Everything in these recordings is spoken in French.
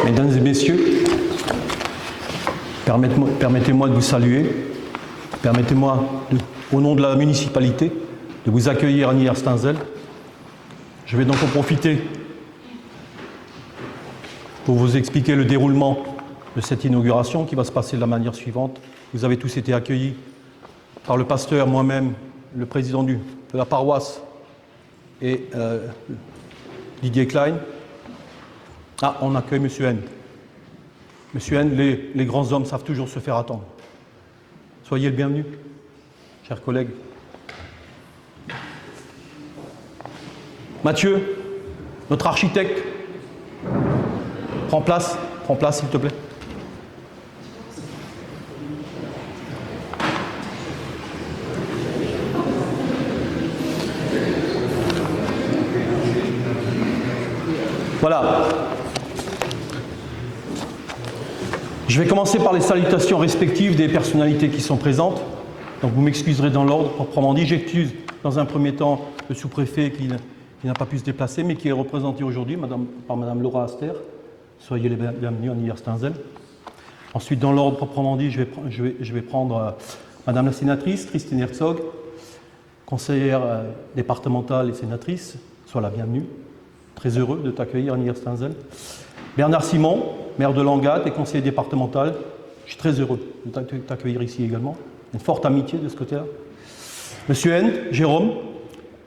Mesdames et messieurs, permettez-moi de vous saluer. Permettez-moi, au nom de la municipalité, de vous accueillir à Niederstanzl. Je vais donc en profiter pour vous expliquer le déroulement de cette inauguration qui va se passer de la manière suivante. Vous avez tous été accueillis par le pasteur, moi-même, le président de la paroisse et Didier Klein. Ah, on accueille M. N. M. N, les grands hommes savent toujours se faire attendre. Soyez le bienvenu, chers collègues. Mathieu, notre architecte, prends place s'il te plaît. Voilà. Je vais commencer par les salutations respectives des personnalités qui sont présentes. Donc vous m'excuserez dans l'ordre proprement dit. J'excuse dans un premier temps le sous-préfet qui n'a pas pu se déplacer, mais qui est représenté aujourd'hui par Madame Laura Aster. Soyez les bienvenus à Niederstanzl. Ensuite, dans l'ordre proprement dit, je vais prendre Madame la sénatrice, Christine Herzog, conseillère départementale et sénatrice. Sois la bienvenue. Très heureux de t'accueillir à Niederstanzl. Bernard Simon, maire de Langat et conseiller départemental. Je suis très heureux de t'accueillir ici également. Une forte amitié de ce côté-là. Monsieur N, Jérôme,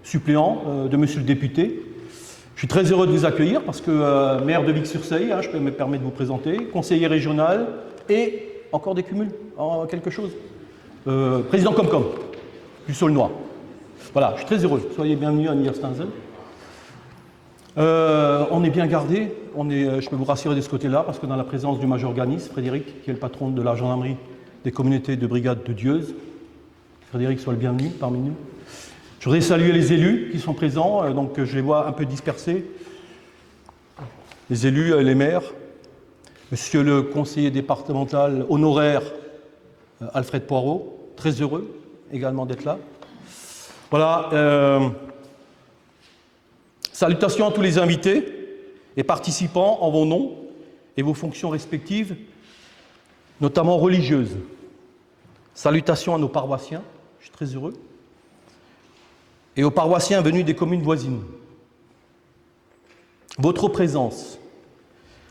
suppléant de monsieur le député. Je suis très heureux de vous accueillir parce que maire de Vic-sur-Seille, je peux me permettre de vous présenter, conseiller régional et encore des cumuls, quelque chose. Président Comcom, du Saulnois. Voilà, je suis très heureux. Soyez bienvenus à Niederstanzl. On est bien gardé, je peux vous rassurer de ce côté-là, parce que dans la présence du major Ganis, Frédéric, qui est le patron de la gendarmerie des communautés de brigade de Dieuze. Frédéric, sois le bienvenu parmi nous. Je voudrais saluer les élus qui sont présents, donc je les vois un peu dispersés. Les élus, les maires, monsieur le conseiller départemental honoraire Alfred Poirot, très heureux également d'être là. Voilà. Salutations à tous les invités et participants en vos noms et vos fonctions respectives, notamment religieuses. Salutations à nos paroissiens, je suis très heureux, et aux paroissiens venus des communes voisines. Votre présence,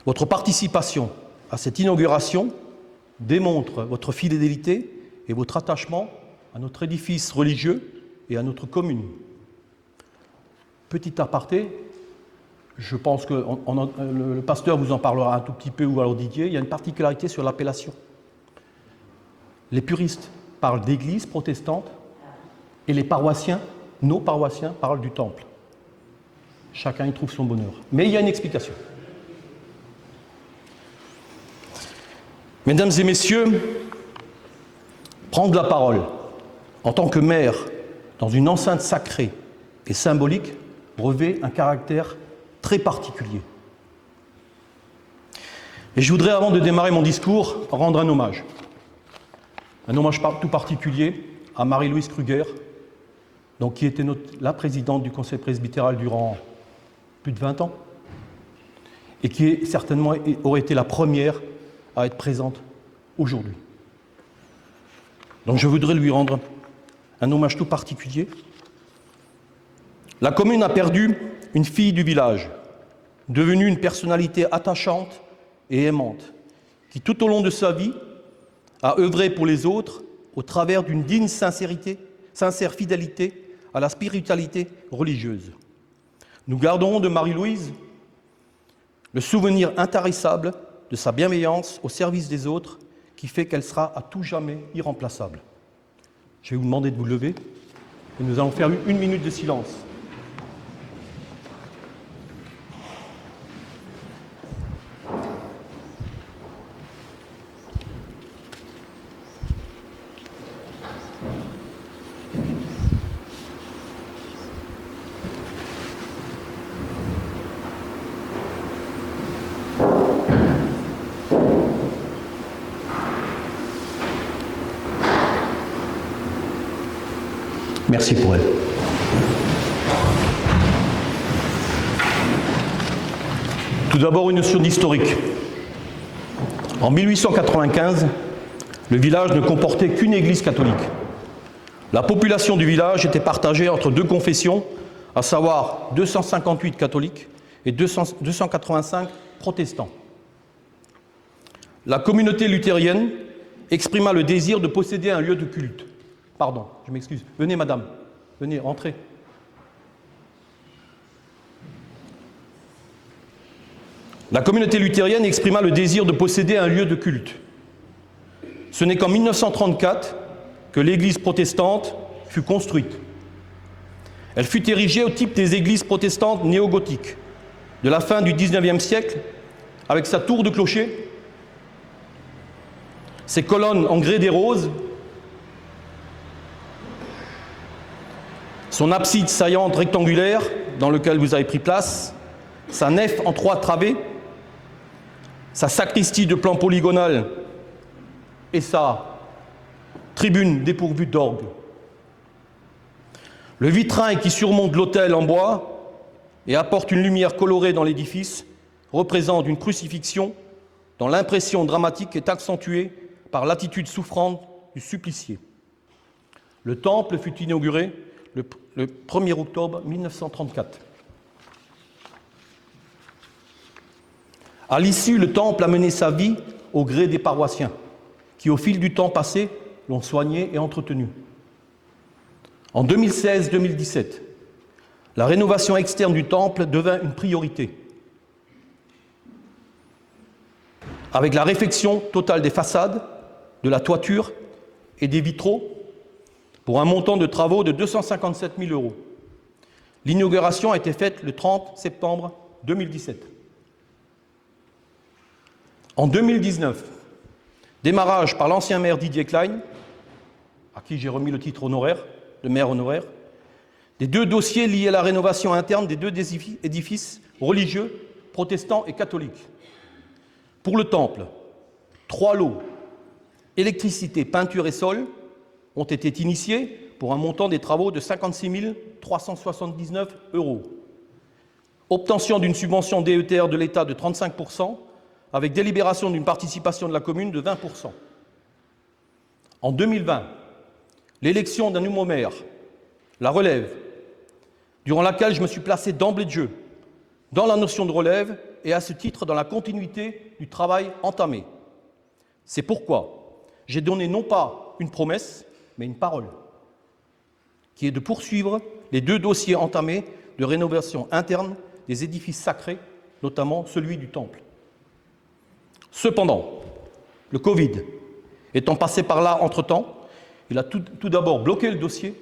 votre participation à cette inauguration démontre votre fidélité et votre attachement à notre édifice religieux et à notre commune. Petit aparté, je pense que le pasteur vous en parlera un tout petit peu, ou alors Didier, il y a une particularité sur l'appellation. Les puristes parlent d'église protestante et les paroissiens, nos paroissiens, parlent du temple. Chacun y trouve son bonheur. Mais il y a une explication. Mesdames et messieurs, prendre la parole en tant que maire dans une enceinte sacrée et symbolique revêt un caractère très particulier. Et je voudrais, avant de démarrer mon discours, rendre un hommage. Un hommage tout particulier à Marie-Louise Kruger, donc, qui était la présidente du conseil presbytéral durant plus de 20 ans, et qui certainement aurait été la première à être présente aujourd'hui. Donc je voudrais lui rendre un hommage tout particulier. La commune a perdu une fille du village, devenue une personnalité attachante et aimante, qui tout au long de sa vie a œuvré pour les autres au travers d'une digne sincère fidélité à la spiritualité religieuse. Nous garderons de Marie-Louise le souvenir intarissable de sa bienveillance au service des autres qui fait qu'elle sera à tout jamais irremplaçable. Je vais vous demander de vous lever et nous allons faire une minute de silence. Merci pour elle. Tout d'abord, une notion d'historique. En 1895, le village ne comportait qu'une église catholique. La population du village était partagée entre deux confessions, à savoir 258 catholiques et 285 protestants. La communauté luthérienne exprima le désir de posséder un lieu de culte. Pardon, je m'excuse. Venez, madame. Venez, entrez. La communauté luthérienne exprima le désir de posséder un lieu de culte. Ce n'est qu'en 1934 que l'église protestante fut construite. Elle fut érigée au type des églises protestantes néo-gothiques de la fin du XIXe siècle, avec sa tour de clocher, ses colonnes en grès des roses, son abside saillante rectangulaire dans laquelle vous avez pris place, sa nef en 3 travées, sa sacristie de plan polygonal et sa tribune dépourvue d'orgue. Le vitrail qui surmonte l'autel en bois et apporte une lumière colorée dans l'édifice représente une crucifixion dont l'impression dramatique est accentuée par l'attitude souffrante du supplicié. Le temple fut inauguré le 1er octobre 1934. À l'issue, le temple a mené sa vie au gré des paroissiens, qui au fil du temps passé l'ont soigné et entretenu. En 2016-2017, la rénovation externe du temple devint une priorité, avec la réfection totale des façades, de la toiture et des vitraux, pour un montant de travaux de 257 000 €. L'inauguration a été faite le 30 septembre 2017. En 2019, démarrage par l'ancien maire Didier Klein, à qui j'ai remis le titre honoraire, de maire honoraire, des 2 dossiers liés à la rénovation interne des 2 édifices religieux, protestants et catholiques. Pour le temple, 3 lots, électricité, peinture et sol, ont été initiés pour un montant des travaux de 56 379 €. Obtention d'une subvention DETR de l'État de 35%, avec délibération d'une participation de la commune de 20%. En 2020, l'élection d'un nouveau maire, la relève, durant laquelle je me suis placé d'emblée de jeu dans la notion de relève et à ce titre dans la continuité du travail entamé. C'est pourquoi j'ai donné non pas une promesse, mais une parole, qui est de poursuivre les 2 dossiers entamés de rénovation interne des édifices sacrés, notamment celui du temple. Cependant, le Covid étant passé par là entre-temps, il a tout d'abord bloqué le dossier,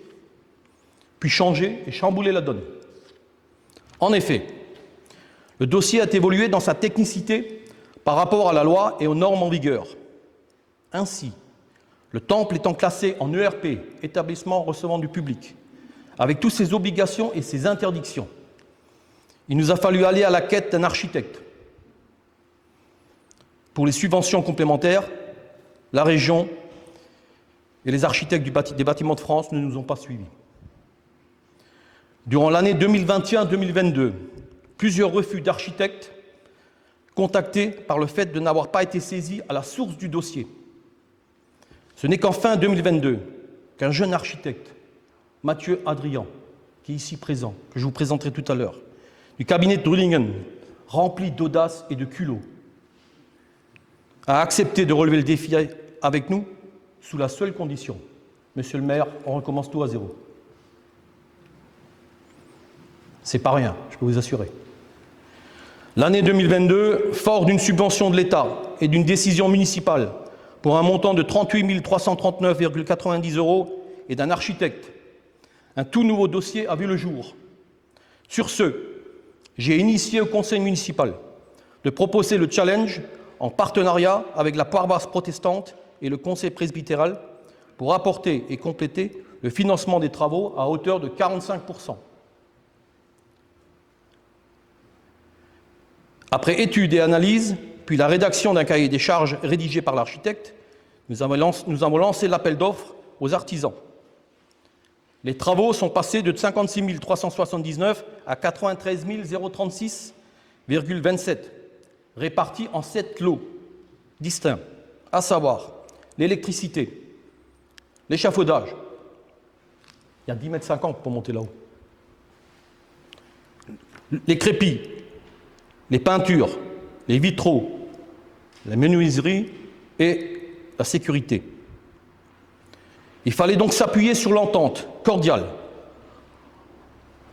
puis changé et chamboulé la donne. En effet, le dossier a évolué dans sa technicité par rapport à la loi et aux normes en vigueur. Ainsi, le temple étant classé en ERP, établissement recevant du public, avec toutes ses obligations et ses interdictions, il nous a fallu aller à la quête d'un architecte. Pour les subventions complémentaires, la région et les architectes des Bâtiments de France ne nous ont pas suivis. Durant l'année 2021-2022, plusieurs refus d'architectes contactés par le fait de n'avoir pas été saisis à la source du dossier. Ce n'est qu'en fin 2022 qu'un jeune architecte, Mathieu Adrian, qui est ici présent, que je vous présenterai tout à l'heure, du cabinet de Drulingen, rempli d'audace et de culot, a accepté de relever le défi avec nous sous la seule condition: Monsieur le maire, on recommence tout à zéro. C'est pas rien, je peux vous assurer. L'année 2022, fort d'une subvention de l'État et d'une décision municipale pour un montant de 38 339,90 € et d'un architecte, un tout nouveau dossier a vu le jour. Sur ce, j'ai initié au conseil municipal de proposer le challenge en partenariat avec la paroisse protestante et le conseil presbytéral pour apporter et compléter le financement des travaux à hauteur de 45%. Après étude et analyse, puis la rédaction d'un cahier des charges rédigé par l'architecte, nous avons lancé l'appel d'offres aux artisans. Les travaux sont passés de 56 379 à 93 036,27, répartis en 7 lots. distincts, à savoir l'électricité, l'échafaudage. Il y a 10,50 m pour monter là-haut. Les crépis, les peintures, les vitraux, la menuiserie et la sécurité. Il fallait donc s'appuyer sur l'entente cordiale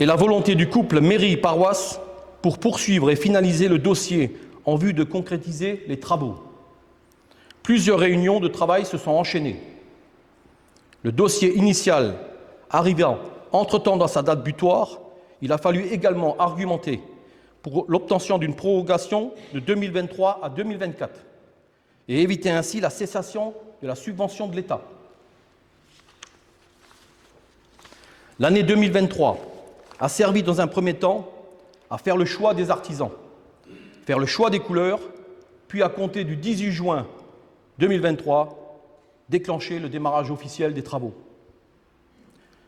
et la volonté du couple mairie-paroisse pour poursuivre et finaliser le dossier en vue de concrétiser les travaux. Plusieurs réunions de travail se sont enchaînées. Le dossier initial arrivant entre-temps dans sa date butoir, il a fallu également argumenter pour l'obtention d'une prorogation de 2023 à 2024 et éviter ainsi la cessation de la subvention de l'État. L'année 2023 a servi dans un premier temps à faire le choix des artisans, faire le choix des couleurs, puis à compter du 18 juin 2023, déclencher le démarrage officiel des travaux.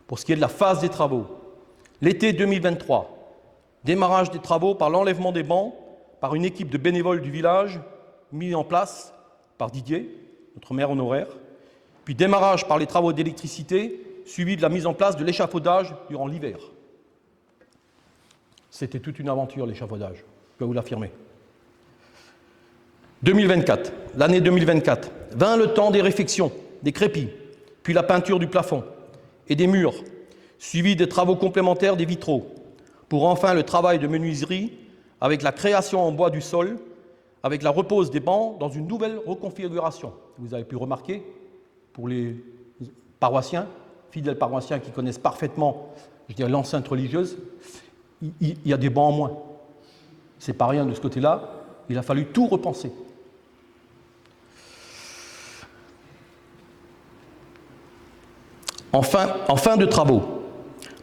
Pour ce qui est de la phase des travaux, l'été 2023, démarrage des travaux par l'enlèvement des bancs par une équipe de bénévoles du village mis en place par Didier, notre maire honoraire, puis démarrage par les travaux d'électricité suivi de la mise en place de l'échafaudage durant l'hiver. C'était toute une aventure, l'échafaudage, je peux vous l'affirmer. 2024, l'année 2024, vint le temps des réfections, des crépis, puis la peinture du plafond et des murs, suivi des travaux complémentaires des vitraux, pour enfin le travail de menuiserie avec la création en bois du sol, avec la repose des bancs dans une nouvelle reconfiguration. Vous avez pu remarquer, pour les paroissiens, fidèles paroissiens qui connaissent parfaitement, je dirais, l'enceinte religieuse, il y a des bancs en moins. C'est pas rien de ce côté-là, il a fallu tout repenser. En fin de travaux,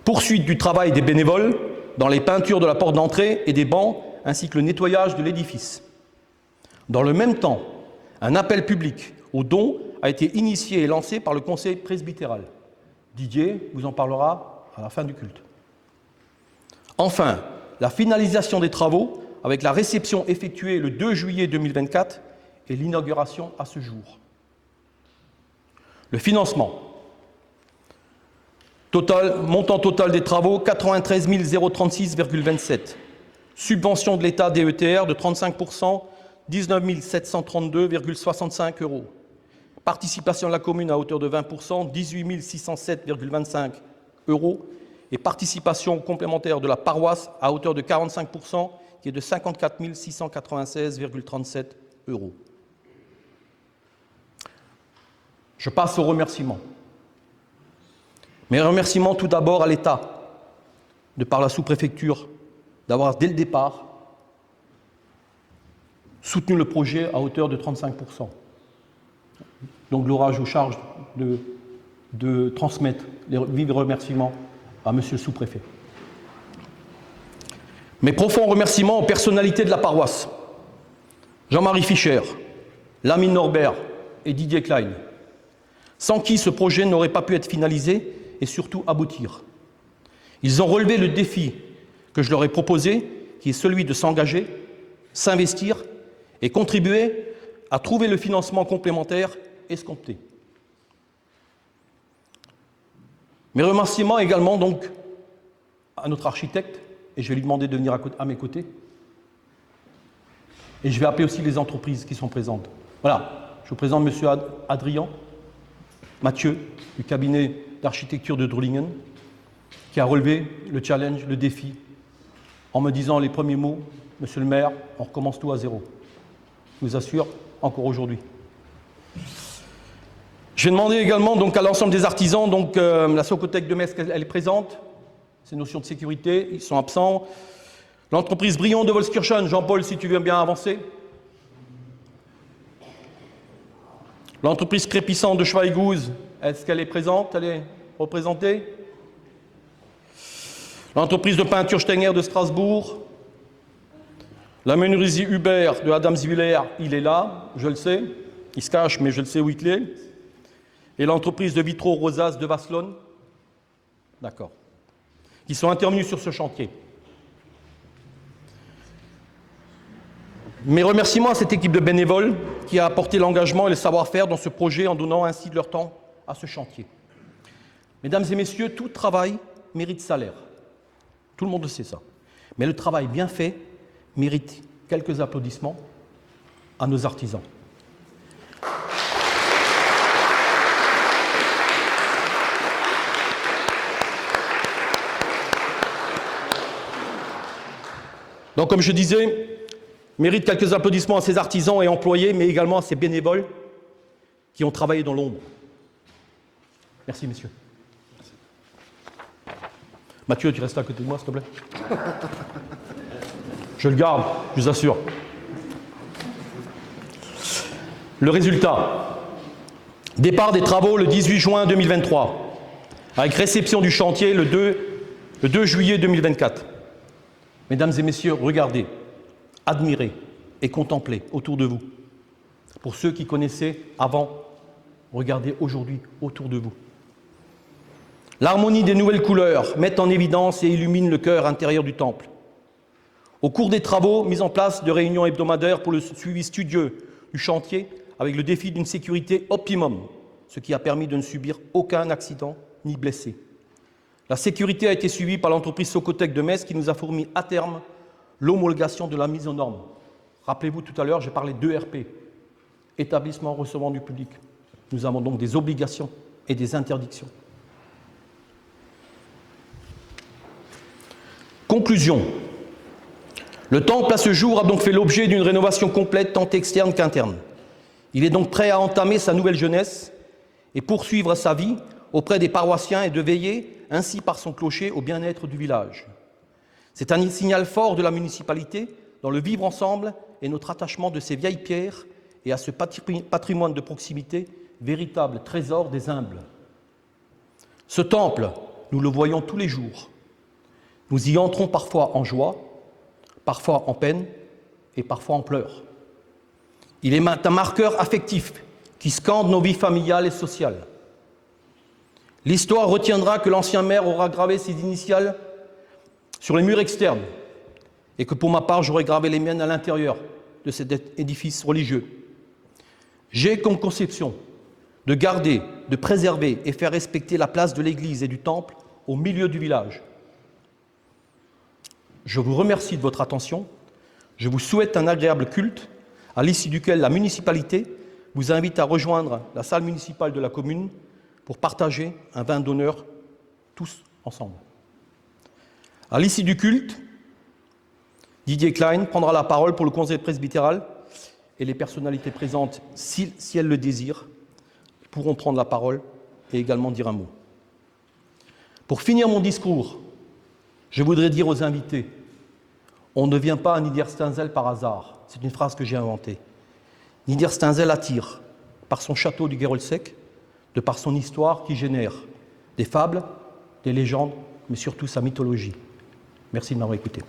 poursuite du travail des bénévoles dans les peintures de la porte d'entrée et des bancs, ainsi que le nettoyage de l'édifice. Dans le même temps, un appel public aux dons a été initié et lancé par le conseil presbytéral. Didier vous en parlera à la fin du culte. Enfin, la finalisation des travaux avec la réception effectuée le 2 juillet 2024 et l'inauguration à ce jour. Le financement. Montant total des travaux, 93 036,27. Subvention de l'État DETR de 35%, 19 732,65 €. Participation de la commune à hauteur de 20%, 18 607,25 €. Et participation complémentaire de la paroisse à hauteur de 45%, qui est de 54 696,37 €. Je passe aux remerciements. Mes remerciements tout d'abord à l'État, de par la sous-préfecture, d'avoir dès le départ soutenu le projet à hauteur de 35%. Donc l'orage aux charges de transmettre les vifs remerciements à Monsieur le sous-préfet. Mes profonds remerciements aux personnalités de la paroisse, Jean-Marie Fischer, Lamine Norbert et Didier Klein, sans qui ce projet n'aurait pas pu être finalisé et surtout aboutir. Ils ont relevé le défi que je leur ai proposé, qui est celui de s'engager, s'investir et contribuer à trouver le financement complémentaire escompté. Mes remerciements également donc à notre architecte, et je vais lui demander de venir à mes côtés. Et je vais appeler aussi les entreprises qui sont présentes. Voilà, je vous présente M. Adrien Mathieu, du cabinet d'architecture de Drulingen, qui a relevé le challenge, le défi, en me disant les premiers mots, Monsieur le maire, on recommence tout à zéro. Je vous assure, encore aujourd'hui. Je vais demander également donc, à l'ensemble des artisans, donc la Socotec de Metz, elle est présente, ces notions de sécurité, ils sont absents. L'entreprise Brion de Volskirchen, Jean-Paul, si tu veux bien avancer. L'entreprise Crépissant de Schweighouse, est-ce qu'elle est présente? Elle est représentée? L'entreprise de peinture Stenger de Strasbourg. La menuiserie Hubert de Adamswiller, il est là, je le sais. Il se cache, mais je le sais où il est. Et l'entreprise de vitraux Rosas de Vasselonne. D'accord. Qui sont intervenus sur ce chantier. Mes remerciements à cette équipe de bénévoles qui a apporté l'engagement et le savoir-faire dans ce projet en donnant ainsi de leur temps à ce chantier. Mesdames et messieurs, tout travail mérite salaire. Tout le monde sait ça. Mais le travail bien fait mérite quelques applaudissements à nos artisans. Donc, comme je disais, mérite quelques applaudissements à ces artisans et employés, mais également à ces bénévoles qui ont travaillé dans l'ombre. Merci, messieurs. Merci. Mathieu, tu restes à côté de moi, s'il te plaît. Je le garde, je vous assure. Le résultat. Départ des travaux le 18 juin 2023, avec réception du chantier le 2 juillet 2024. Mesdames et messieurs, regardez, admirez et contemplez autour de vous. Pour ceux qui connaissaient avant, regardez aujourd'hui autour de vous. L'harmonie des nouvelles couleurs met en évidence et illumine le cœur intérieur du temple. Au cours des travaux, mise en place de réunions hebdomadaires pour le suivi studieux du chantier, avec le défi d'une sécurité optimum, ce qui a permis de ne subir aucun accident ni blessé. La sécurité a été suivie par l'entreprise Socotec de Metz qui nous a fourni à terme l'homologation de la mise aux normes. Rappelez-vous, tout à l'heure, j'ai parlé d'ERP, établissement recevant du public. Nous avons donc des obligations et des interdictions. Conclusion. Le temple à ce jour a donc fait l'objet d'une rénovation complète tant externe qu'interne. Il est donc prêt à entamer sa nouvelle jeunesse et poursuivre sa vie auprès des paroissiens et de veiller ainsi par son clocher au bien-être du village. C'est un signal fort de la municipalité dans le vivre ensemble et notre attachement de ces vieilles pierres et à ce patrimoine de proximité, véritable trésor des humbles. Ce temple, nous le voyons tous les jours. Nous y entrons parfois en joie, parfois en peine et parfois en pleurs. Il est un marqueur affectif qui scande nos vies familiales et sociales. L'histoire retiendra que l'ancien maire aura gravé ses initiales sur les murs externes et que pour ma part, j'aurais gravé les miennes à l'intérieur de cet édifice religieux. J'ai comme conception de garder, de préserver et faire respecter la place de l'église et du temple au milieu du village. Je vous remercie de votre attention. Je vous souhaite un agréable culte, à l'issue duquel la municipalité vous invite à rejoindre la salle municipale de la commune pour partager un vin d'honneur tous ensemble. À l'issue du culte, Didier Klein prendra la parole pour le conseil presbytéral et les personnalités présentes, si elles le désirent, pourront prendre la parole et également dire un mot. Pour finir mon discours, je voudrais dire aux invités, on ne vient pas à Niederstanzel par hasard. C'est une phrase que j'ai inventée. Niederstanzel attire par son château du Geroldsek, de par son histoire qui génère des fables, des légendes, mais surtout sa mythologie. Merci de m'avoir écouté.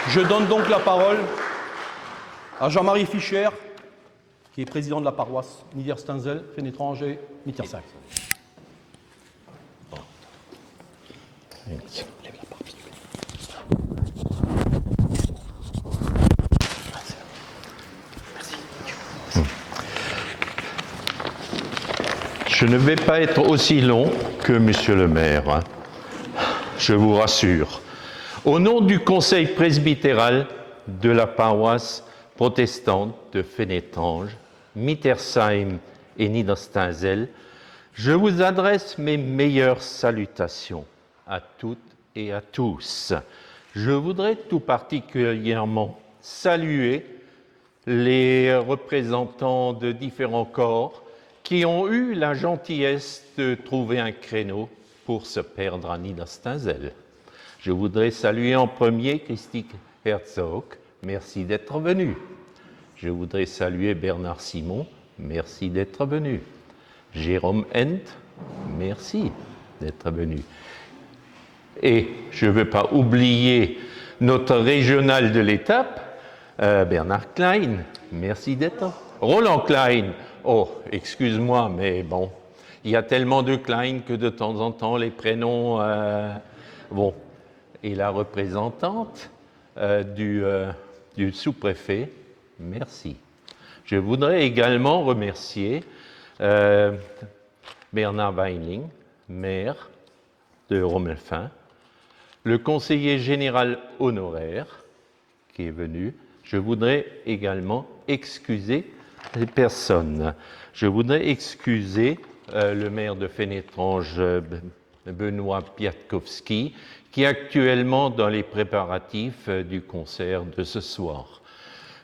Je donne donc la parole à Jean-Marie Fischer, qui est président de la paroisse Niederstanzel, Fénétrange, Mittersac. Je ne vais pas être aussi long que Monsieur le maire, hein. Je vous rassure. Au nom du conseil presbytéral de la paroisse protestante de Fénétrange, Mittersheim et Niederstanzel, je vous adresse mes meilleures salutations à toutes et à tous. Je voudrais tout particulièrement saluer les représentants de différents corps qui ont eu la gentillesse de trouver un créneau pour se perdre à Niederstanzel. Je voudrais saluer en premier Christi Herzog, merci d'être venu. Je voudrais saluer Bernard Simon, merci d'être venu. Jérôme Hent, merci d'être venu. Et je ne veux pas oublier notre régional de l'étape, Bernard Klein, merci d'être. Roland Klein, oh, excuse-moi, mais bon, Il y a tellement de Klein que de temps en temps, les prénoms... bon. Et la représentante du sous-préfet, merci. Je voudrais également remercier Bernard Weiling, maire de Romelfin, le conseiller général honoraire qui est venu. Je voudrais également excuser les personnes. Je voudrais excuser le maire de Fénétrange, Benoît Piatkowski, qui est actuellement dans les préparatifs du concert de ce soir.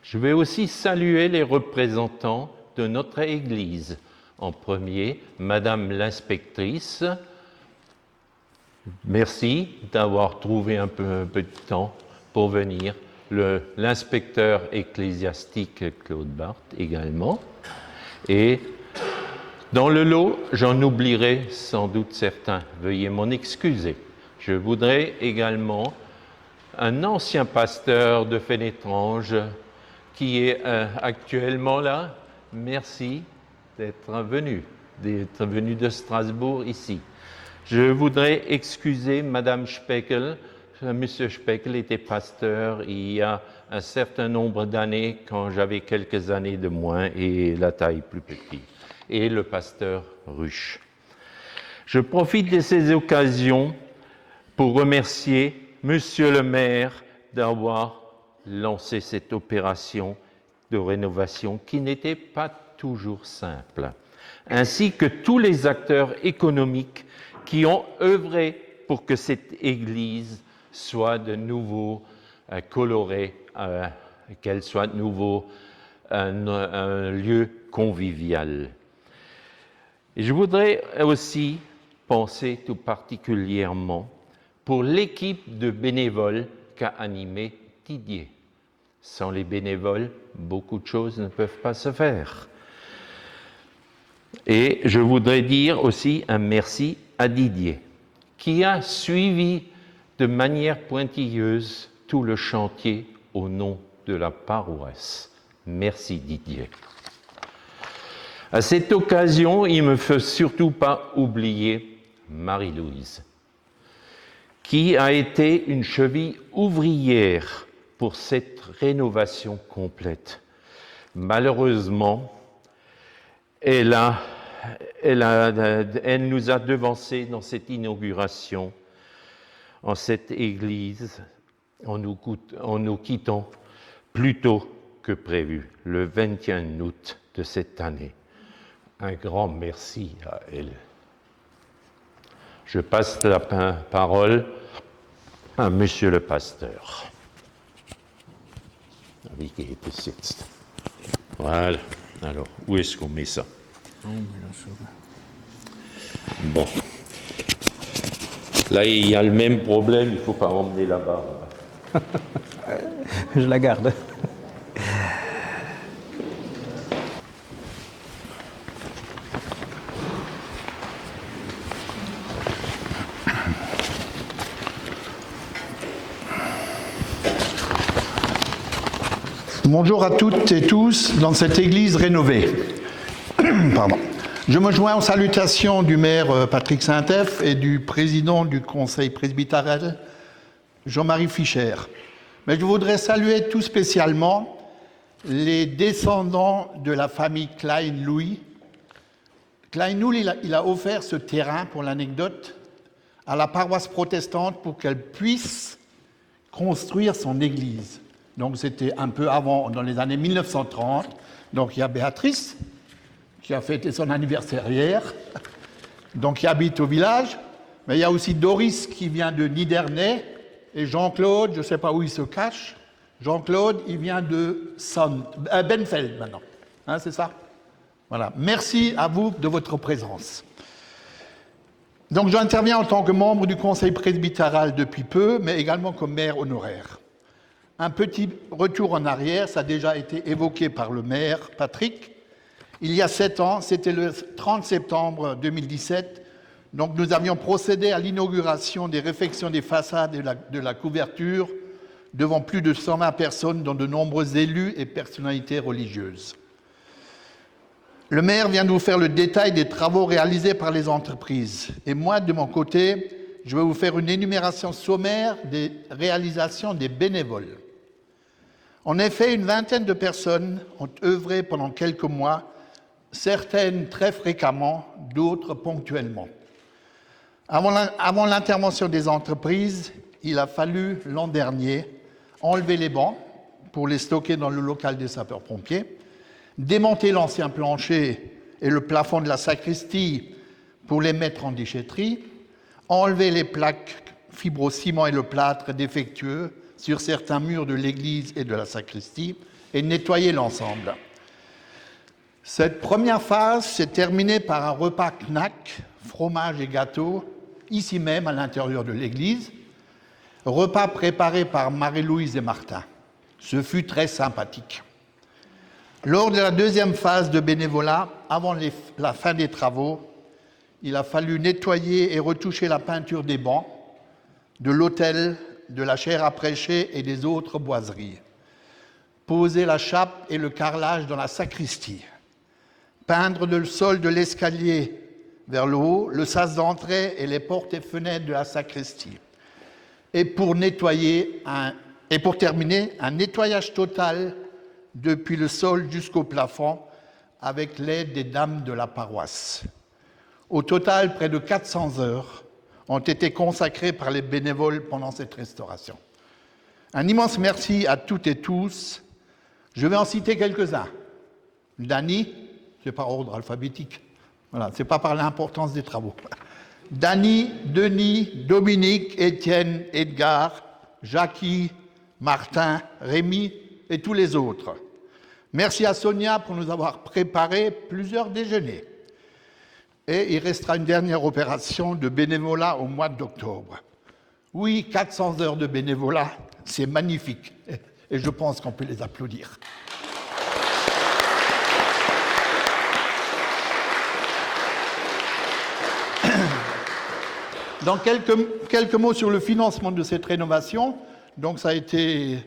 Je vais aussi saluer les représentants de notre Église. En premier, Madame l'inspectrice. Merci d'avoir trouvé un peu de temps pour venir. L'inspecteur ecclésiastique Claude Barthes également. Et dans le lot, j'en oublierai sans doute certains. Veuillez m'en excuser. Je voudrais également un ancien pasteur de Fénétrange qui est actuellement là. Merci d'être venu de Strasbourg ici. Je voudrais excuser Madame Speckel. Monsieur Speckel était pasteur il y a un certain nombre d'années quand j'avais quelques années de moins et la taille plus petite. Et le pasteur Ruche. Je profite de ces occasions pour remercier Monsieur le maire d'avoir lancé cette opération de rénovation qui n'était pas toujours simple, ainsi que tous les acteurs économiques qui ont œuvré pour que cette église soit de nouveau colorée, qu'elle soit de nouveau un lieu convivial. Et je voudrais aussi penser tout particulièrement pour l'équipe de bénévoles qu'a animée Didier. Sans les bénévoles, beaucoup de choses ne peuvent pas se faire. Et je voudrais dire aussi un merci à Didier, qui a suivi de manière pointilleuse tout le chantier au nom de la paroisse. Merci Didier. À cette occasion, il ne me faut surtout pas oublier Marie-Louise, qui a été une cheville ouvrière pour cette rénovation complète. Malheureusement, elle nous a devancés dans cette inauguration, en cette église, en nous quittant plus tôt que prévu, le 21 août de cette année. Un grand merci à elle. Je passe la parole à Monsieur le pasteur. Voilà. Alors, où est-ce qu'on met ça? Bon. Là, il y a le même problème, il ne faut pas emmener là-bas. Je la garde. Bonjour à toutes et tous dans cette église rénovée. Pardon. Je me joins aux salutations du maire Patrick Saint-Eph et du président du conseil presbytéral, Jean-Marie Fischer. Mais je voudrais saluer tout spécialement les descendants de la famille Klein-Louis. Klein-Louis, il a offert ce terrain, pour l'anecdote, à la paroisse protestante pour qu'elle puisse construire son église. Donc c'était un peu avant, dans les années 1930. Donc il y a Béatrice, qui a fêté son anniversaire hier, donc qui habite au village. Mais il y a aussi Doris qui vient de Nidernais, et Jean-Claude, je ne sais pas où il se cache. Jean-Claude, il vient de Benfeld maintenant. Hein, c'est ça? Voilà. Merci à vous de votre présence. Donc j'interviens en tant que membre du conseil presbytéral depuis peu, mais également comme maire honoraire. Un petit retour en arrière, ça a déjà été évoqué par le maire Patrick. Il y a 7 ans, c'était le 30 septembre 2017, donc nous avions procédé à l'inauguration des réfections des façades de la couverture devant plus de 120 personnes, dont de nombreux élus et personnalités religieuses. Le maire vient de vous faire le détail des travaux réalisés par les entreprises. Et moi, de mon côté, je vais vous faire une énumération sommaire des réalisations des bénévoles. En effet, une vingtaine de personnes ont œuvré pendant quelques mois, certaines très fréquemment, d'autres ponctuellement. Avant l'intervention des entreprises, il a fallu, l'an dernier, enlever les bancs pour les stocker dans le local des sapeurs-pompiers, démonter l'ancien plancher et le plafond de la sacristie pour les mettre en déchetterie, enlever les plaques fibrociment et le plâtre défectueux sur certains murs de l'église et de la sacristie et nettoyer l'ensemble. Cette première phase s'est terminée par un repas knack, fromage et gâteau, ici même à l'intérieur de l'église, repas préparé par Marie-Louise et Martin. Ce fut très sympathique. Lors de la deuxième phase de bénévolat, avant la fin des travaux, il a fallu nettoyer et retoucher la peinture des bancs, de l'autel, de la chaire à prêcher et des autres boiseries. Poser la chape et le carrelage dans la sacristie. Peindre le sol de l'escalier vers le haut, le sas d'entrée et les portes et fenêtres de la sacristie. Et pour terminer, un nettoyage total depuis le sol jusqu'au plafond avec l'aide des dames de la paroisse. Au total, près de 400 heures ont été consacrées par les bénévoles pendant cette restauration. Un immense merci à toutes et tous. Je vais en citer quelques-uns. Dany, c'est par ordre alphabétique. Voilà, c'est pas par l'importance des travaux. Dany, Denis, Dominique, Étienne, Edgar, Jackie, Martin, Rémi et tous les autres. Merci à Sonia pour nous avoir préparé plusieurs déjeuners. Et il restera une dernière opération de bénévolat au mois d'octobre. Oui, 400 heures de bénévolat, c'est magnifique. Et je pense qu'on peut les applaudir. Donc, quelques mots sur le financement de cette rénovation. Donc, ça a été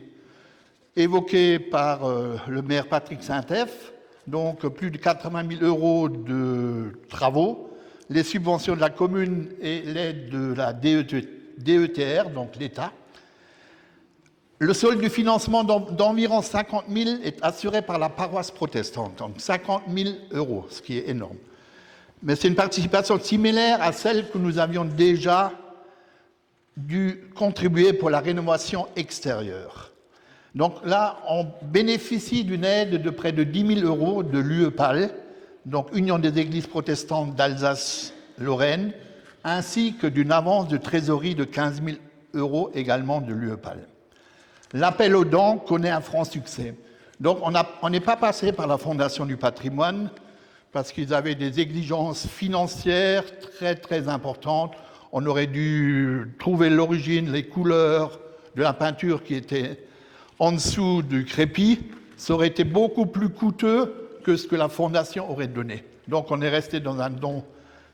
évoqué par le maire Patrick Saint-Eph. Donc, plus de 80 000 € de travaux, les subventions de la commune et l'aide de la DETR, donc l'État. Le solde du financement d'environ 50 000 est assuré par la paroisse protestante, donc 50 000 €, ce qui est énorme. Mais c'est une participation similaire à celle que nous avions déjà dû contribuer pour la rénovation extérieure. Donc là, on bénéficie d'une aide de près de 10 000 € de l'UEPAL, donc Union des Églises protestantes d'Alsace-Lorraine, ainsi que d'une avance de trésorerie de 15 000 € également de l'UEPAL. L'appel aux dons connaît un franc succès. Donc on n'est pas passé par la Fondation du patrimoine, parce qu'ils avaient des exigences financières très très importantes. On aurait dû trouver l'origine, les couleurs de la peinture qui était en dessous du crépi. Ça aurait été beaucoup plus coûteux que ce que la Fondation aurait donné. Donc on est resté dans un don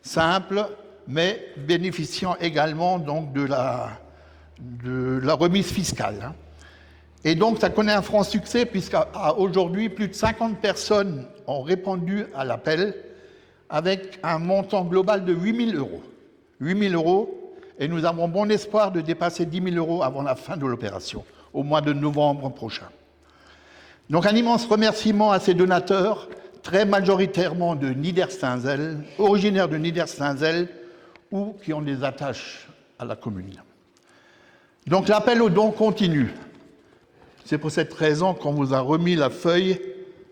simple, mais bénéficiant également donc de la remise fiscale. Et donc ça connaît un franc succès, puisqu'aujourd'hui, plus de 50 personnes ont répondu à l'appel avec un montant global de 8 000 €. 8 000 €, et nous avons bon espoir de dépasser 10 000 € avant la fin de l'opération, au mois de novembre prochain. Donc un immense remerciement à ces donateurs, très majoritairement de Niedersteinzell, originaires de Niedersteinzell, ou qui ont des attaches à la commune. Donc l'appel aux dons continue. C'est pour cette raison qu'on vous a remis la feuille,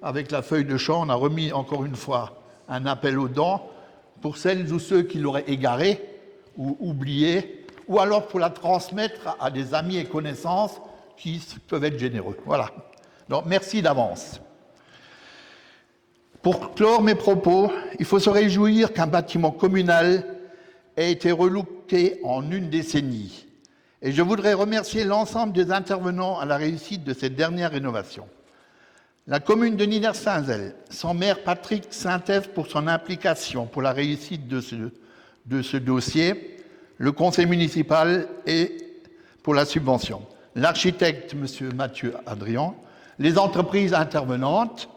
avec la feuille de chant, on a remis encore une fois un appel aux dons pour celles ou ceux qui l'auraient égaré ou oublié, ou alors pour la transmettre à des amis et connaissances qui peuvent être généreux. Voilà. Donc merci d'avance. Pour clore mes propos, il faut se réjouir qu'un bâtiment communal ait été relooké en une décennie. Et je voudrais remercier l'ensemble des intervenants à la réussite de cette dernière rénovation. La commune de Niedersteinzell, son maire Patrick Saint-Eph pour son implication pour la réussite de ce dossier, le conseil municipal et pour la subvention, l'architecte M. Mathieu Adrian, les entreprises intervenantes,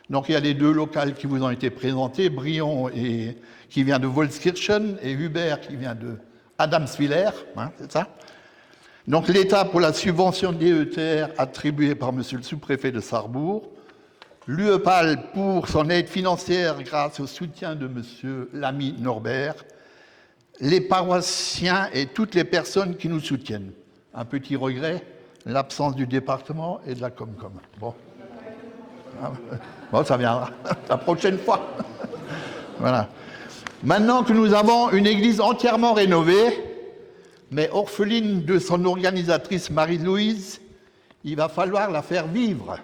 Donc il y a les deux locales qui vous ont été présentés, Brion qui vient de Wolskirchen et Hubert qui vient de Adamswiller, hein, c'est ça. Donc l'État pour la subvention DETR attribuée par monsieur le sous-préfet de Sarrebourg, l'UEPAL pour son aide financière grâce au soutien de monsieur l'ami Norbert, les paroissiens et toutes les personnes qui nous soutiennent. Un petit regret, l'absence du département et de la Comcom. Bon, ça viendra la prochaine fois. Voilà. Maintenant que nous avons une église entièrement rénovée, mais orpheline de son organisatrice Marie-Louise, il va falloir la faire vivre.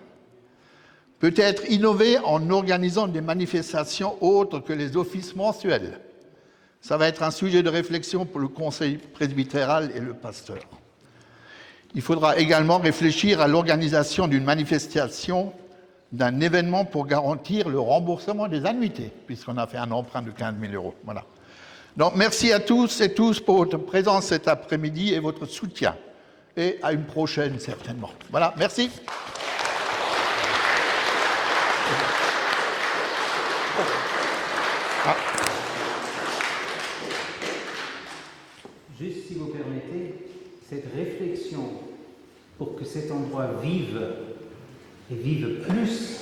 Peut-être innover en organisant des manifestations autres que les offices mensuels. Ça va être un sujet de réflexion pour le conseil presbytéral et le pasteur. Il faudra également réfléchir à l'organisation d'une manifestation, d'un événement pour garantir le remboursement des annuités, puisqu'on a fait un emprunt de 15 000 €. Voilà. Donc merci à tous et tous pour votre présence cet après-midi et votre soutien. Et à une prochaine certainement. Voilà, merci. Juste si vous permettez, cette réflexion pour que cet endroit vive et vive plus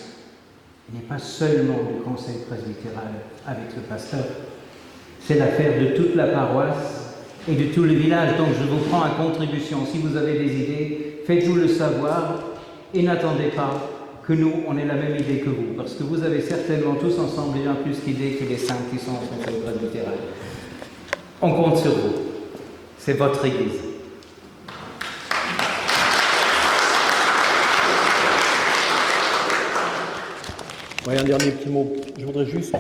n'est pas seulement du conseil presbytéral avec le pasteur, c'est l'affaire de toute la paroisse et de tout le village. Donc je vous prends à contribution. Si vous avez des idées, faites-nous le savoir et n'attendez pas que nous, on ait la même idée que vous, parce que vous avez certainement tous ensemble bien plus d'idées que les 5 qui sont au conseil presbytéral. On compte sur vous. C'est votre Église. Oui, un dernier petit mot. Je voudrais juste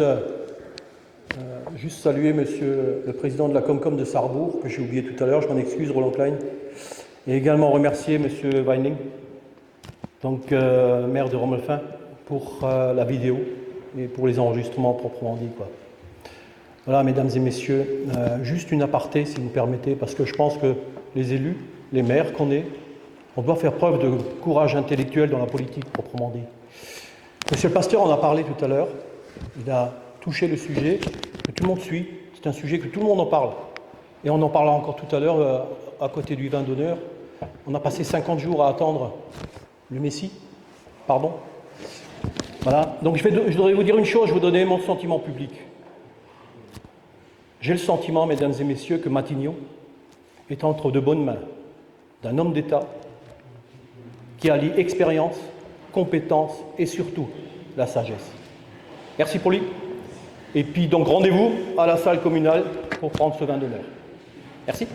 saluer monsieur le président de la Comcom de Sarrebourg, que j'ai oublié tout à l'heure, je m'en excuse, Roland Klein, et également remercier monsieur Weining, donc maire de Romelfin, pour la vidéo et pour les enregistrements proprement dit, quoi. Voilà, mesdames et messieurs, juste une aparté, si vous permettez, parce que je pense que les élus, les maires qu'on est, on doit faire preuve de courage intellectuel dans la politique, proprement dit. Monsieur le pasteur en a parlé tout à l'heure, il a touché le sujet que tout le monde suit, c'est un sujet que tout le monde en parle. Et on en parlera encore tout à l'heure à côté du vin d'honneur. On a passé 50 jours à attendre le Messie, pardon. Voilà, donc je voudrais vous dire une chose, je vais vous donner mon sentiment public. J'ai le sentiment, mesdames et messieurs, que Matignon est entre de bonnes mains d'un homme d'État qui allie expérience, compétence et surtout la sagesse. Merci pour lui. Et puis donc rendez-vous à la salle communale pour prendre ce vin d'honneur. Merci.